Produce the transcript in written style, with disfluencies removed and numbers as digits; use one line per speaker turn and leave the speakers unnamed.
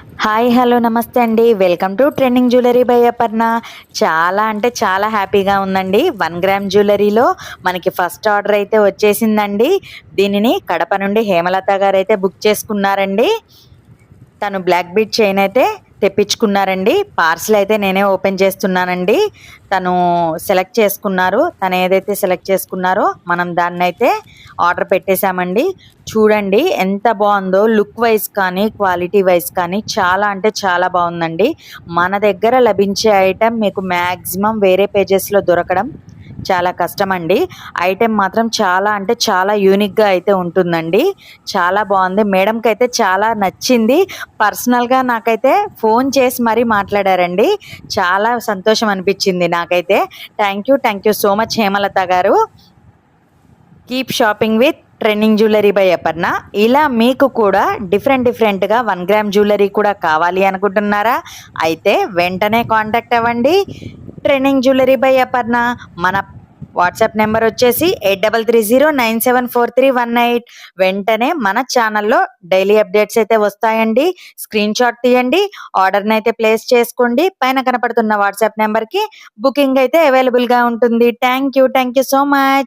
Hi hello నమస్తే అండి. Welcome to trending jewellery by Aparna. చాలా అంటే చాలా హ్యాపీగా ఉందండి. 1 గ్రామ్ జ్యువెలరీలో మనకి ఫస్ట్ ఆర్డర్ అయితే వచ్చేసిందండి. దీనిని కడప నుండి హేమలత గారైతే బుక్ చేసుకున్నారండి. తను బ్లాక్ బీడ్ చైన్ అయితే తెప్పించుకున్నారండి. పార్సల్ అయితే నేనే ఓపెన్ చేస్తున్నానండి. తను సెలెక్ట్ చేసుకున్నారు. తను ఏదైతే సెలెక్ట్ చేసుకున్నారో మనం దాన్నైతే ఆర్డర్ పెట్టేశామండి. చూడండి ఎంత బాగుందో, లుక్ వైజ్ కానీ క్వాలిటీ వైజ్ కానీ చాలా అంటే చాలా బాగుందండి. మన దగ్గర లభించే ఐటెం మీకు మ్యాక్సిమం వేరే పేజెస్లో దొరకడం చాలా కష్టమండి. ఐటెం మాత్రం చాలా అంటే చాలా యూనిక్గా అయితే ఉంటుందండి. చాలా బాగుంది. మేడంకి అయితే చాలా నచ్చింది. పర్సనల్గా నాకైతే ఫోన్ చేసి మరీ మాట్లాడారండి. చాలా సంతోషం అనిపించింది నాకైతే. Thank you so much Hemalatha గారు. Keep shopping with trending jewellery by Aparna. ఇలా మీకు కూడా డిఫరెంట్గా 1 గ్రామ్ జ్యువెలరీ కూడా కావాలి అనుకుంటున్నారా? అయితే వెంటనే కాంటాక్ట్ అవ్వండి. Trending jewellery by Aparna. మన వాట్సాప్ నెంబర్ వచ్చేసి 8330974318. వెంటనే మన ఛానల్లో డైలీ అప్డేట్స్ అయితే వస్తాయండి. స్క్రీన్ షాట్ తీయండి, ఆర్డర్ని అయితే ప్లేస్ చేసుకోండి. పైన కనపడుతున్న వాట్సాప్ నెంబర్కి బుకింగ్ అయితే అవైలబుల్గా ఉంటుంది. Thank you so much.